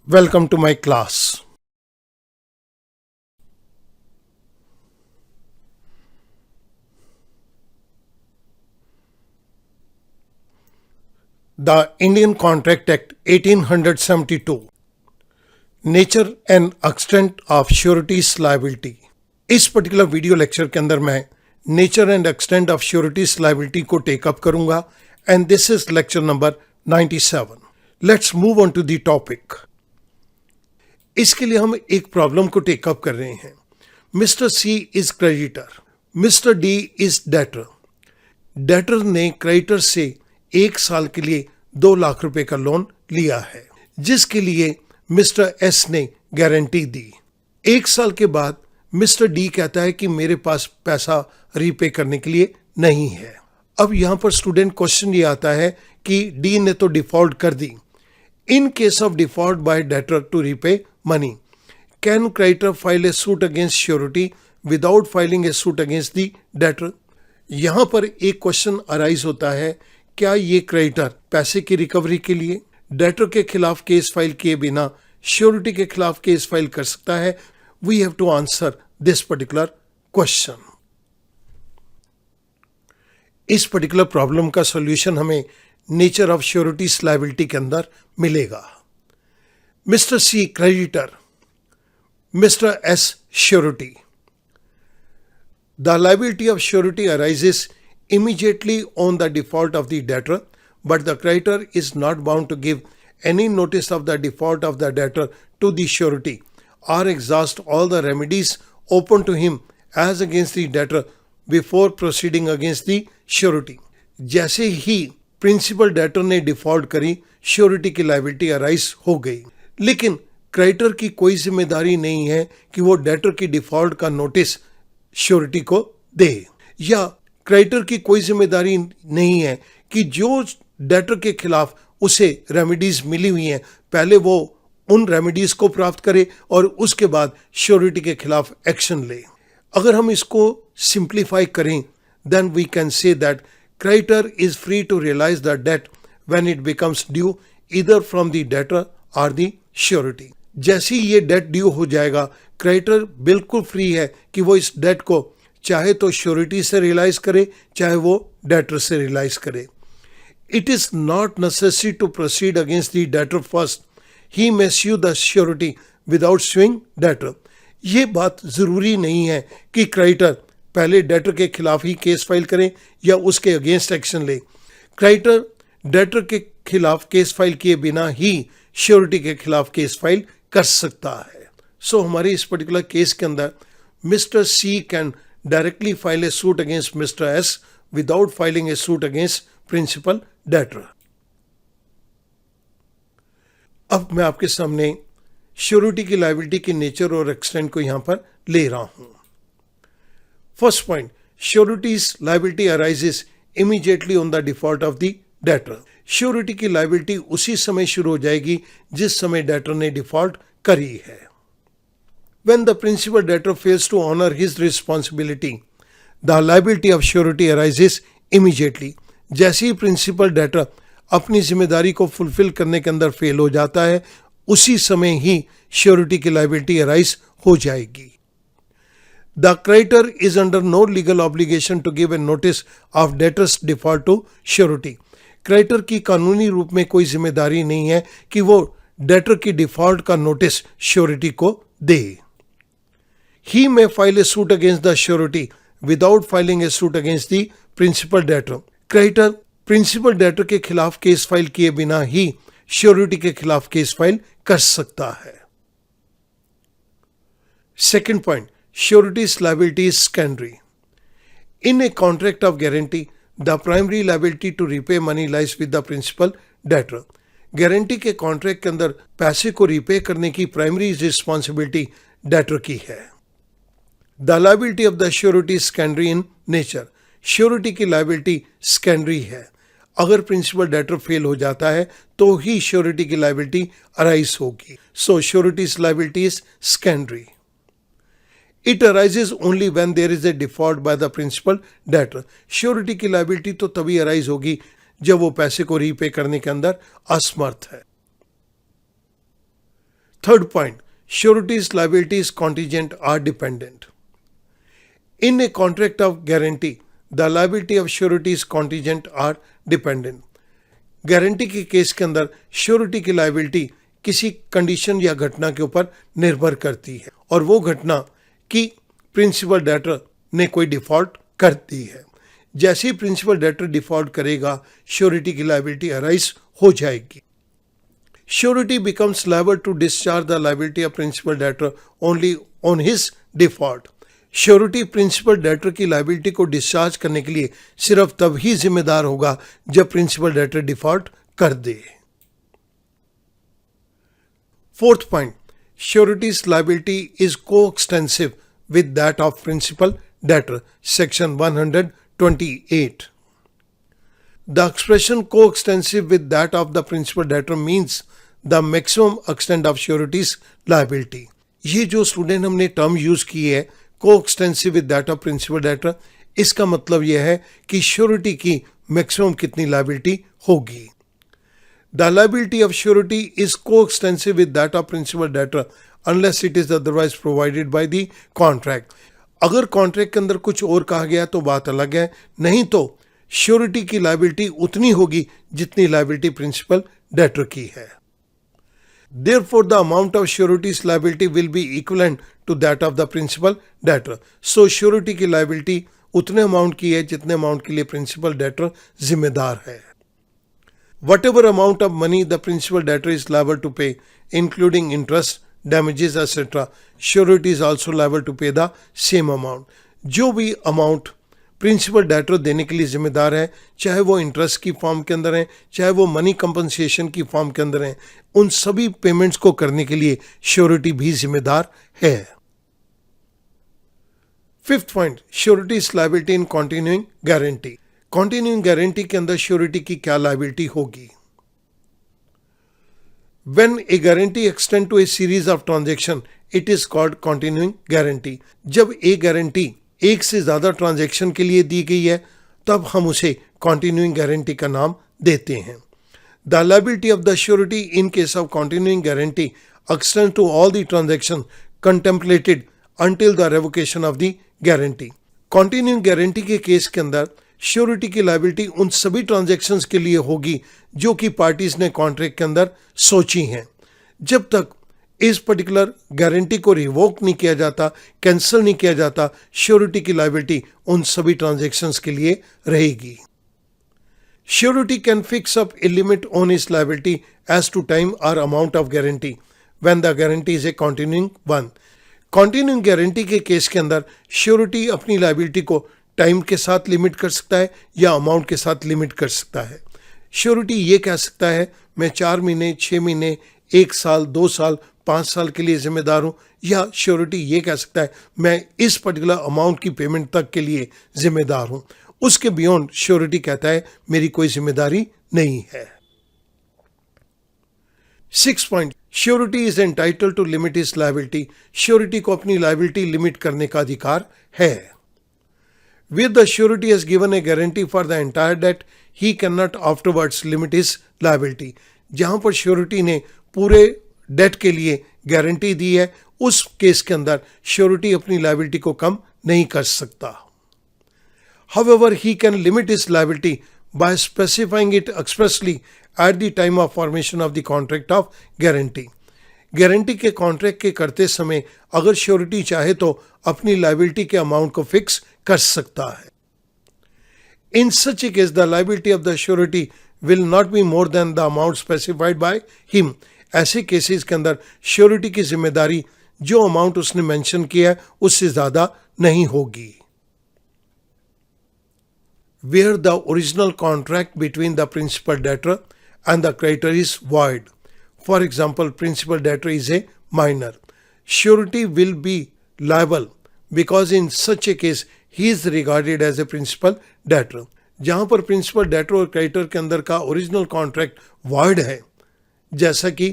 Welcome to my class. The Indian Contract Act 1872, Nature and Extent of Sureties Liability. इस particular video lecture के अंदर मैं nature and extent of sureties liability को take up करूंगा and this is lecture number 97. Let's move on to the topic. इसके लिए हम एक प्रॉब्लम को टेकअप कर रहे हैं. Mister C is creditor, mister D is debtor. Debtor ने क्रेडिटर से 1 साल के लिए 2 लाख रुपए का लोन लिया है, जिसके लिए मिस्टर एस ने गारंटी दी. 1 साल के बाद मिस्टर डी कहता है कि मेरे पास पैसा रीपे करने के लिए नहीं है. अब यहां पर स्टूडेंट क्वेश्चन ये आता है कि डी ने तो डिफॉल्ट कर दी. In case of default by debtor to repay money, can creditor file a suit against surety without filing a suit against the debtor. यहां पर एक क्वेश्चन अराइज होता है, क्या ये क्रेडिटर पैसे की रिकवरी के लिए डेटर के खिलाफ केस फाइल किए बिना श्योरिटी के खिलाफ केस फाइल कर सकता है? We have to answer this particular question. इस पर्टिकुलर प्रॉब्लम का सॉल्यूशन हमें नेचर ऑफ श्योरिटीज लायबिलिटी के अंदर मिलेगा. Mister C creditor, mister S surety. The liability of surety arises immediately on the default of the debtor, but the creditor is not bound to give any notice of the default of the debtor to the surety or exhaust all the remedies open to him as against the debtor before proceeding against the surety. जैसे ही principal debtor ने default करी, surety की liability arise हो गई, लेकिन creditor की कोई जिम्मेदारी नहीं है कि वो डेटर की डिफॉल्ट का नोटिस श्योरिटी को दे, या क्रेडिटर की कोई जिम्मेदारी नहीं है कि जो डेटर के खिलाफ उसे रेमेडीज मिली हुई हैं पहले वो उन रेमेडीज को प्राप्त करे और उसके बाद श्योरिटी के खिलाफ एक्शन ले. अगर हम इसको सिंप्लीफाई करें, then we can say that creditor is free to realise the debt when it becomes due either from the debtor और द श्योरिटी. जैसे ही ये डेट ड्यू हो जाएगा, क्रेडिटर बिल्कुल फ्री है कि वो इस डेट को चाहे तो श्योरिटी से रियलाइज करे, चाहे वो डेटर से रियलाइज करे. It is not necessary to proceed against the debtor first. He may sue the surety without suing debtor. ये बात जरूरी नहीं है कि क्रेडिटर पहले डेटर के खिलाफ ही केस फाइल करें या उसके अगेंस्ट एक्शन ले. क्रेडिटर डेटर के खिलाफ केस फाइल किए बिना ही श्योरिटी के खिलाफ केस फाइल कर सकता है. सो हमारे इस पर्टिकुलर केस के अंदर mister C can directly file a suit against Mr. S without filing a suit against principal debtor. अब मैं आपके सामने श्योरिटी की लायबिलिटी की नेचर और एक्सटेंट को यहां पर ले रहा हूं. First point, sureties liability arises immediately on the default of the debtor. Surety की लायबिलिटी उसी समय शुरू हो जाएगी जिस समय डेटर ने डिफॉल्ट करी है. When the principal debtor fails to honor his responsibility, the liability of surety arises immediately. जैसे ही प्रिंसिपल डेटर अपनी जिम्मेदारी को फुलफिल करने के अंदर फेल हो जाता है, उसी समय ही श्योरिटी की लायबिलिटी अराइज हो जाएगी. The creditor is under no legal obligation to give a notice of debtor's default to surety. Creditor की कानूनी रूप में कोई जिम्मेदारी नहीं है कि वो डेटर की डिफॉल्ट का नोटिस श्योरिटी को दे. He may file a suit against the surety without filing a suit against the principal debtor. Creditor principal debtor के खिलाफ केस फाइल किए बिना ही श्योरिटी के खिलाफ केस फाइल कर सकता है. Second point, sureties liability is secondary. In a contract of guarantee, the primary liability to repay money lies with the principal debtor. Guarantee के कॉन्ट्रैक्ट के अंदर पैसे को रीपे करने की प्राइमरी रिस्पॉन्सिबिलिटी डेटर की है. The liability of the surety is secondary in nature. Surety की लायबिलिटी सेकेंडरी है. अगर प्रिंसिपल डेटर फेल हो जाता है तो ही श्योरिटी की लायबिलिटी अराइज होगी. So surety's liability is secondary. It arises only when there is a default by the principal debtor. Surety की लायबिलिटी तो तभी अराइज होगी जब वो पैसे को रीपे करने के अंदर असमर्थ है. Third point, surety's liabilities contingent are dependent. In a contract of guarantee, the liability of surety's contingent are dependent. Guarantee के केस के अंदर श्योरिटी की लायबिलिटी किसी कंडीशन या घटना के ऊपर निर्भर करती है और वो घटना कि प्रिंसिपल डेटर ने कोई डिफॉल्ट कर दी है. जैसे ही प्रिंसिपल डेटर डिफॉल्ट करेगा, श्योरिटी की लायबिलिटी अराइज हो जाएगी. Surety becomes liable to discharge the liability of principal debtor only on his default. Surety principal debtor की लायबिलिटी को डिस्चार्ज करने के लिए सिर्फ तब ही जिम्मेदार होगा जब प्रिंसिपल डेटर डिफॉल्ट कर दे. Fourth point, sureties liability is coextensive with that of principal debtor, section 128. The expression coextensive with that of the principal debtor means the maximum extent of surety's liability. ये जो student हमने term use की है coextensive with that of principal debtor, इसका मतलब यह है कि श्योरिटी की मैक्सिमम कितनी लायबिलिटी होगी. The liability of surety is coextensive with that of principal debtor unless it is otherwise provided by the contract. अगर कॉन्ट्रैक्ट के अंदर कुछ और कहा गया तो बात अलग है, नहीं तो श्योरिटी की लायबिलिटी उतनी होगी जितनी लायबिलिटी प्रिंसिपल डेटर की है. Therefore, the amount of surety's liability will be equivalent to that of the principal debtor. So, surety की liability उतने अमाउंट की है जितने अमाउंट के लिए प्रिंसिपल डेटर जिम्मेदार है. Whatever amount of money the principal debtor is liable to pay, including interest, damages, etc., surety is also liable to pay the same amount. जो भी अमाउंट प्रिंसिपल डेटर देने के लिए जिम्मेदार है, चाहे वो इंटरेस्ट की फॉर्म के अंदर है, चाहे वो मनी कंपनसेशन की फॉर्म के अंदर है, उन सभी पेमेंट्स को करने के लिए श्योरिटी भी जिम्मेदार है. Fifth point, surety is liability in continuing guarantee. Continuing guarantee के अंदर श्योरिटी की क्या लायबिलिटी होगी? When a guarantee extend to a series of transaction, it is called continuing guarantee. जब एक गारंटी एक से ज्यादा ट्रांजैक्शन के लिए दी गई है तब हम उसे कंटिन्यूइंग गारंटी का नाम देते हैं. The liability of the surety in case of continuing guarantee extend to all the transaction contemplated until the revocation of the guarantee. Continuing guarantee के केस के अंदर श्योरिटी की लायबिलिटी उन सभी ट्रांजैक्शंस के लिए होगी जो कि पार्टीज ने कॉन्ट्रैक्ट के अंदर सोची हैं. जब तक इस पर्टिकुलर गारंटी को रिवोक नहीं किया जाता, कैंसिल नहीं किया जाता, श्योरिटी की लायबिलिटी उन सभी ट्रांजैक्शंस के लिए रहेगी. Surety can fix up a limit on इस लायबिलिटी एज टू टाइम और amount of guarantee when the guarantee is a continuing one. Continuing guarantee के केस के अंदर श्योरिटी अपनी लायबिलिटी को टाइम के साथ लिमिट कर सकता है या अमाउंट के साथ लिमिट कर सकता है. श्योरिटी ये कह सकता है मैं 4 महीने, 6 महीने, 1 साल, 2 साल, 5 साल के लिए जिम्मेदार हूं, या श्योरिटी ये कह सकता है मैं इस पर्टिकुलर अमाउंट की पेमेंट तक के लिए जिम्मेदार हूं. उसके बियॉन्ड श्योरिटी कहता है मेरी कोई जिम्मेदारी नहीं है. 6 point, surety is entitled to limit is liability. Surety को अपनी लायबिलिटी लिमिट करने का अधिकार है. Where the surety has given a guarantee for the entire debt, he cannot afterwards limit his liability. जहां पर श्योरिटी ने पूरे डेट के लिए गारंटी दी है, उस केस के अंदर श्योरिटी अपनी लायबिलिटी को कम नहीं कर सकता. However, he can limit his liability by specifying it expressly at the time of formation of the contract of guarantee. Guarantee के कॉन्ट्रैक्ट के करते समय अगर श्योरिटी चाहे तो अपनी लायबिलिटी के अमाउंट को फिक्स कर सकता है. In such a case the liability of the surety will not be more than the amount specified by him. ऐसे केसेस के अंदर श्योरिटी की जिम्मेदारी जो अमाउंट उसने मेंशन किया है उससे ज्यादा नहीं होगी. Where the original contract between the principal debtor and the creditor is void. For example, principal debtor is a minor. Surety will be liable because in such a case he is regarded as a principal debtor. जहां पर principal debtor और creditor के अंदर का original contract void है, जैसा कि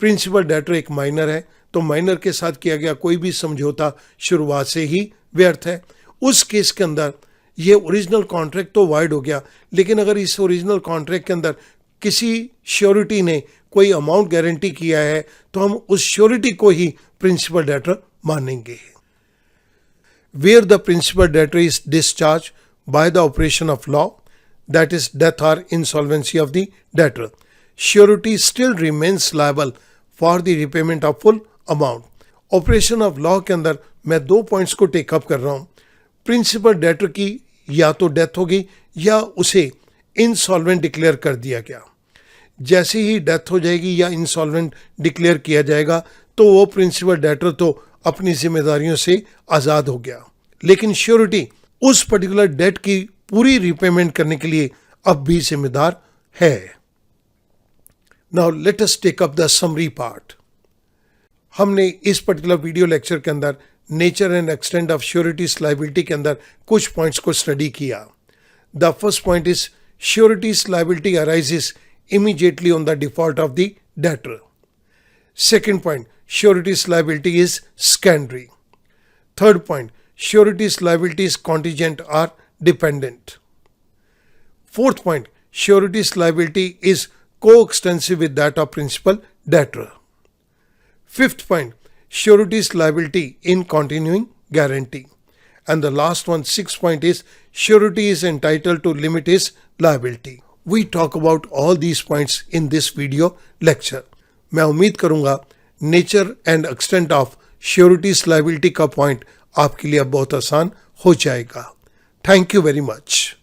principal debtor एक माइनर है तो माइनर के साथ किया गया कोई भी समझौता शुरुआत से ही व्यर्थ है. उस केस के अंदर ये ओरिजिनल कॉन्ट्रैक्ट तो वॉइड हो गया, लेकिन अगर इस ओरिजिनल कॉन्ट्रैक्ट के अंदर किसी श्योरिटी ने कोई अमाउंट गारंटी किया है तो हम उस श्योरिटी को ही प्रिंसिपल डेटर मानेंगे। Where the principal debtor is discharged by the operation of law, that is death or insolvency of the debtor, surety still remains liable for the repayment of full amount. Operation of law के अंदर मैं 2 points को take up कर रहा हूँ। Principal debtor की या तो डेथ होगी या उसे इंसॉल्वेंट डिक्लेयर कर दिया गया। जैसे ही डेथ हो जाएगी या इंसॉल्वेंट डिक्लेयर किया जाएगा तो वो प्रिंसिपल डेटर तो अपनी जिम्मेदारियों से आज़ाद हो गया, लेकिन श्योरिटी उस पर्टिकुलर डेट की पूरी रिपेमेंट करने के लिए अब भी जिम्मेदार है। Now let us take up the summary part. हमने इस पर्टिकुलर वीडियो लेक्चर के अंदर nature and extent of sureties liability के अंदर कुछ पॉइंट्स को स्टडी किया। The first point is sureties liability arises immediately on the default of the debtor. Second point, surety's liability is secondary. Third point, surety's liability is contingent or dependent. Fourth point, surety's liability is coextensive with that of principal debtor. Fifth point, surety's liability in continuing guarantee. And the last one, sixth point is surety is entitled to limit his liability. We talk about all these points in this video lecture. मैं उम्मीद करूंगा nature and extent of sureties liability का point आपके लिए अब बहुत आसान हो जाएगा। Thank you very much.